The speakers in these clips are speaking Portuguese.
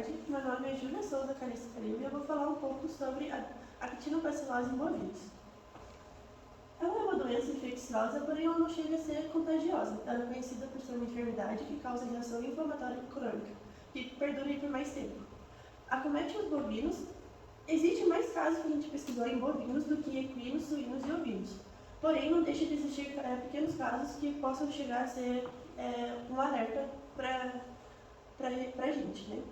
tarde, meu nome é Júlia Souza Calixto Caribe e eu vou falar um pouco sobre a actinobacilose em bovinos. Ela é uma doença infecciosa, porém ela não chega a ser contagiosa. Ela é conhecida por ser uma enfermidade que causa reação inflamatória crônica, que perdura por mais tempo. Acomete os bovinos. Existe mais casos que a gente pesquisou em bovinos do que equinos, suínos e ovinos. Porém, não deixa de existir pequenos casos que possam chegar a ser um alerta para a gente, né?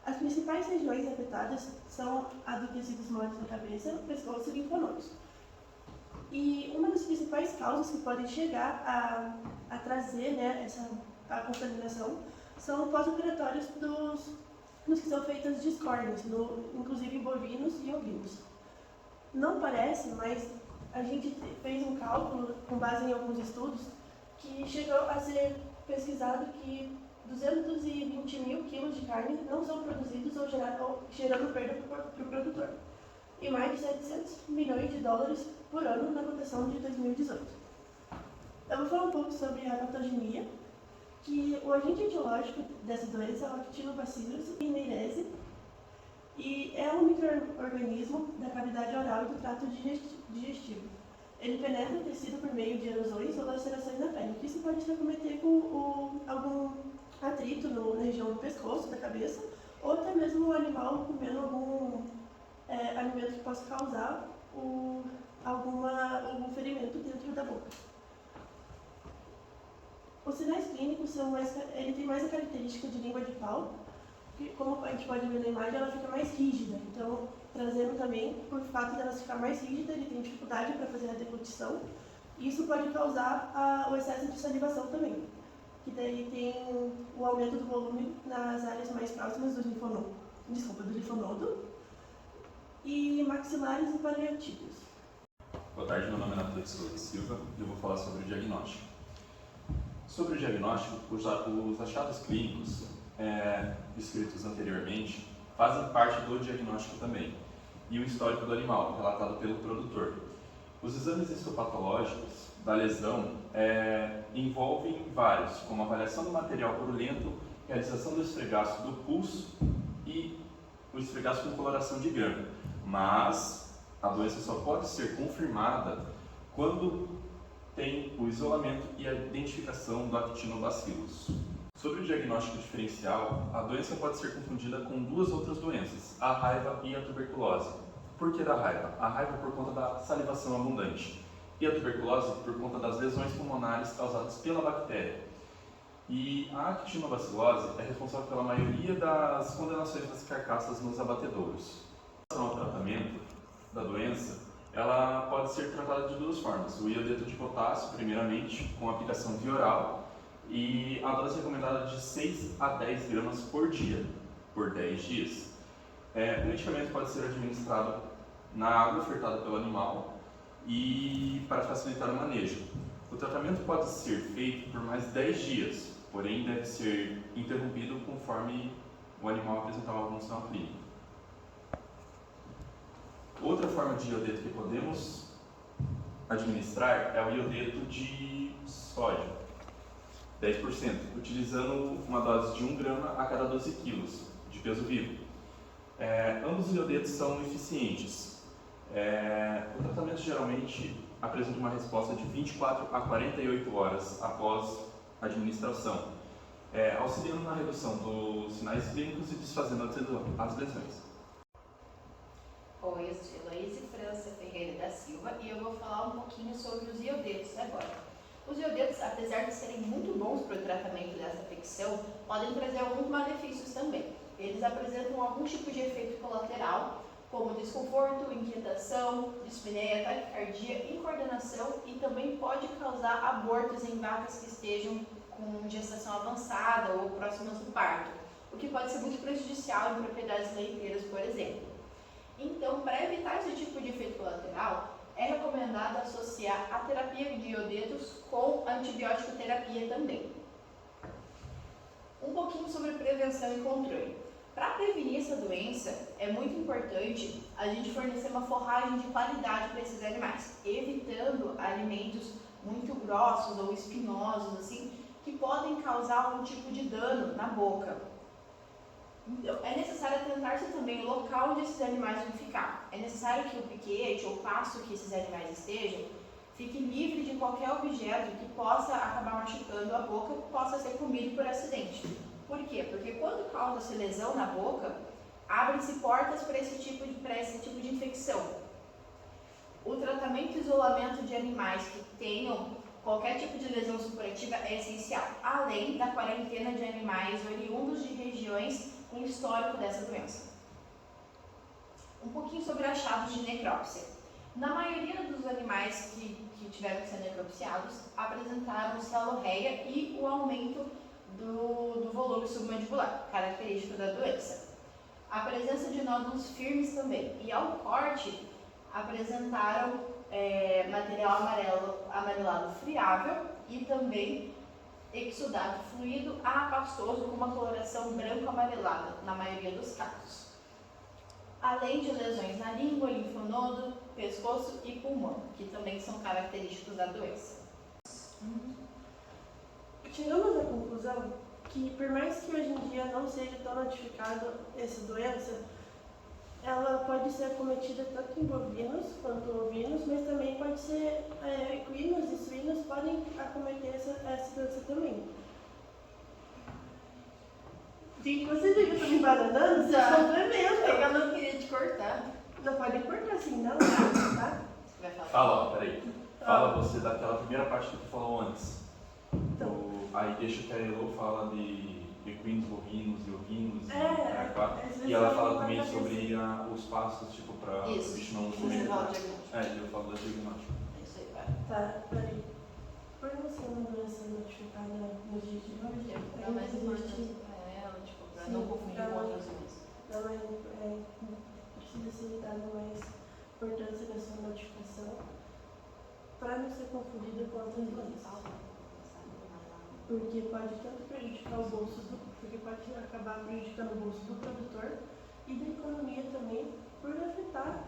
As principais regiões afetadas são a dos tecidos moles da cabeça, pescoço e linfonodos. E uma das principais causas que podem chegar a trazer, né, a contaminação são pós-operatórios nos que são feitas discórdias, inclusive em bovinos e ovinos. Não parece, mas a gente fez um cálculo com base em alguns estudos que chegou a ser pesquisado que 220 mil quilos de carne não são produzidos ou gerando perda para o produtor. E mais de 700 milhões de dólares por ano na cotação de 2018. Eu vou falar um pouco sobre a patogenia, que o agente etiológico dessa doença é o Actinobacillus rhinense e é um micro-organismo da cavidade oral e do trato digestivo. Ele penetra o tecido por meio de erosões ou lacerações na pele, que isso pode se acometer com algum atrito na região do pescoço, da cabeça, ou até mesmo o animal comendo algum alimento que possa causar algum ferimento dentro da boca. Os sinais clínicos ele tem mais a característica de língua de pau, que, como a gente pode ver na imagem, ela fica mais rígida. Então, trazendo também, por fato dela ficar mais rígida, ele tem dificuldade para fazer a deglutição. Isso pode causar o excesso de salivação também, que daí tem o aumento do volume nas áreas mais próximas do linfonodo e maxilares e paliativos. Boa tarde, meu nome é Nathalie Souza Silva e eu vou falar sobre o diagnóstico. Sobre o diagnóstico, os achados clínicos descritos anteriormente fazem parte do diagnóstico também, e o histórico do animal, relatado pelo produtor. Os exames histopatológicos da lesão envolvem vários, como avaliação do material purulento, realização do esfregaço do pulso e o esfregaço com coloração de grama. Mas a doença só pode ser confirmada quando tem o isolamento e a identificação do Actinobacillus. Sobre o diagnóstico diferencial, a doença pode ser confundida com duas outras doenças, a raiva e a tuberculose. Por que da raiva? A raiva por conta da salivação abundante e a tuberculose por conta das lesões pulmonares causadas pela bactéria. E a actinobacilose é responsável pela maioria das condenações das carcaças nos abatedouros. Em relação ao tratamento da doença, ela pode ser tratada de duas formas. O iodeto de potássio, primeiramente, com aplicação via oral, e a dose recomendada de 6 a 10 gramas por dia, por 10 dias. O medicamento pode ser administrado na água ofertada pelo animal e para facilitar o manejo. O tratamento pode ser feito por mais 10 dias, porém deve ser interrompido conforme o animal apresentar uma evolução clínica. Outra forma de iodeto que podemos administrar é o iodeto de sódio, 10%, utilizando uma dose de 1 grama a cada 12 quilos de peso vivo. Ambos os iodetos são eficientes. O tratamento geralmente apresenta uma resposta de 24 a 48 horas após a administração, auxiliando na redução dos sinais clínicos e desfazendo as lesões. Oi, eu sou Heloísa França Ferreira da Silva e eu vou falar um pouquinho sobre os iodetos agora. Os iodetos, apesar de serem muito bons para o tratamento dessa afecção, podem trazer alguns malefícios também. Eles apresentam algum tipo de efeito colateral, como desconforto, inquietação, dispneia, taquicardia, incoordenação e também pode causar abortos em vacas que estejam com gestação avançada ou próximas do parto, o que pode ser muito prejudicial em propriedades leiteiras, por exemplo. Então, para evitar esse tipo de efeito colateral, é recomendado associar a terapia de iodetos com antibiótico terapia também. Um pouquinho sobre prevenção e controle. Para prevenir essa doença, é muito importante a gente fornecer uma forragem de qualidade para esses animais, evitando alimentos muito grossos ou espinhosos, assim, que podem causar algum tipo de dano na boca. Então, é necessário atentar-se também ao local onde esses animais vão ficar. É necessário que o piquete ou pasto que esses animais estejam fique livre de qualquer objeto que possa acabar machucando a boca, possa ser comido por acidente. Por quê? Porque quando causa-se lesão na boca, abrem-se portas para esse tipo de infecção. O tratamento e isolamento de animais que tenham qualquer tipo de lesão supurativa é essencial, além da quarentena de animais oriundos de regiões com histórico dessa doença. Um pouquinho sobre achados de necrópsia. Na maioria dos animais que tiveram que ser necropsiados, apresentaram celorreia e o aumento do volume submandibular, característico da doença. A presença de nódulos firmes também. E ao corte, apresentaram material amarelado friável e também exudato fluido a pastoso com uma coloração branco-amarelada, na maioria dos casos. Além de lesões na língua, linfonodo, pescoço e pulmão, que também são característicos da doença. Chegamos à conclusão que, por mais que hoje em dia não seja tão notificada essa doença, ela pode ser acometida tanto em bovinos quanto ovinos, mas também pode ser equinos e suínos podem acometer essa doença também. Gente, vocês viram que eu tô me embananando? Vocês estão tremendo. Eu não queria te cortar. Não pode cortar assim, não, tá? Você vai falar? Fala, peraí. Fala você daquela primeira parte que tu falou antes. Então. Aí deixa que a Elo fala de equinos, bovinos e ovinos. Às E ela vezes fala não também vai sobre os passos, tipo, para o Isso. bicho não Você comer. fala de diagnóstico. Eu falo da diagnóstico. Isso aí, vai. Tá, peraí. Por não ser uma doença notificada nos dias de hoje, Dá mais importância para ela, tipo, para não confundir com outras doenças. Precisa ser dada mais importância nessa notificação para não ser confundida com outras doenças. Porque pode tanto prejudicar o bolso porque pode acabar prejudicando o bolso do produtor e da economia também por afetar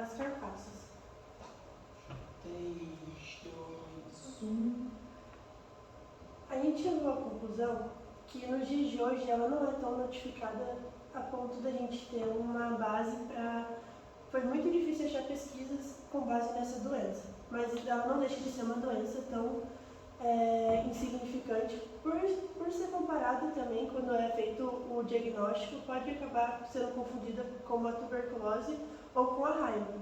as carcaças. 3, 2, 1. A gente chegou à conclusão que nos dias de hoje ela não é tão notificada a ponto da gente ter uma base para... Foi muito difícil achar pesquisas com base nessa doença, mas ela não deixa de ser uma doença tão insignificante por ser comparada também, quando é feito o diagnóstico, pode acabar sendo confundida com a tuberculose ou com a raiva.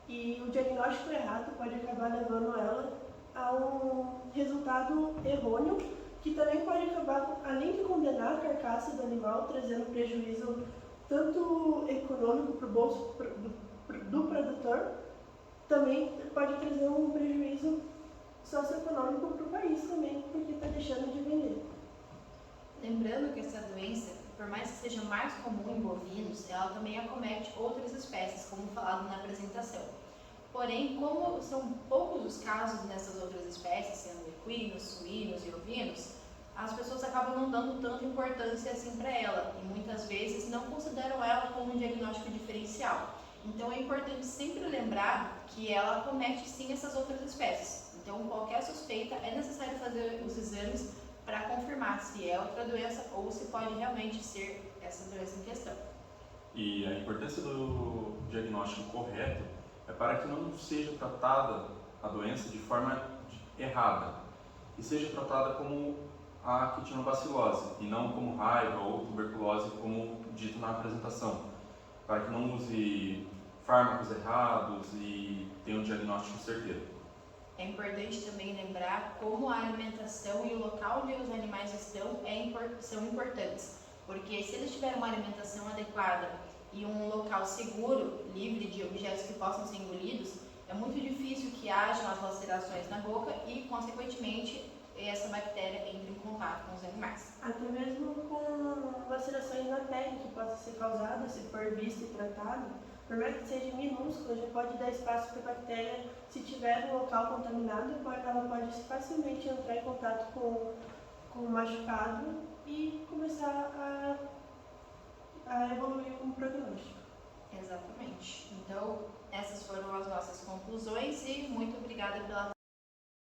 E o diagnóstico errado pode acabar levando ela a um resultado errôneo, que também pode acabar, além de condenar a carcaça do animal, trazendo prejuízo tanto econômico para o bolso do produtor, também pode trazer um prejuízo socioeconômico para o país também, porque está deixando de vender. Lembrando que essa doença, por mais que seja mais comum em bovinos, ela também acomete outras espécies, como falado na apresentação. Porém, como são poucos os casos nessas outras espécies, sendo equinos, suínos e ovinos, as pessoas acabam não dando tanta importância assim para ela e muitas vezes não consideram ela como um diagnóstico diferencial. Então é importante sempre lembrar que ela acomete sim essas outras espécies. Então, qualquer suspeita é necessário fazer os exames para confirmar se é outra doença ou se pode realmente ser essa doença em questão. E a importância do diagnóstico correto é para que não seja tratada a doença de forma errada e seja tratada como a quitinobacilose e não como raiva ou tuberculose, como dito na apresentação, para que não use fármacos errados e tenha um diagnóstico certeiro. É importante também lembrar como a alimentação e o local onde os animais estão são importantes, porque se eles tiverem uma alimentação adequada e um local seguro, livre de objetos que possam ser engolidos, é muito difícil que hajam as lacerações na boca e, consequentemente, essa bactéria entre em contato com os animais. Até mesmo com lacerações na pele que possa ser causada, se for visto e tratado, por mais que seja minúscula, já pode dar espaço para a bactéria, se tiver um local contaminado, ela pode facilmente entrar em contato com o machucado e começar a evoluir um prognóstico. Exatamente. Então, essas foram as nossas conclusões e muito obrigada pela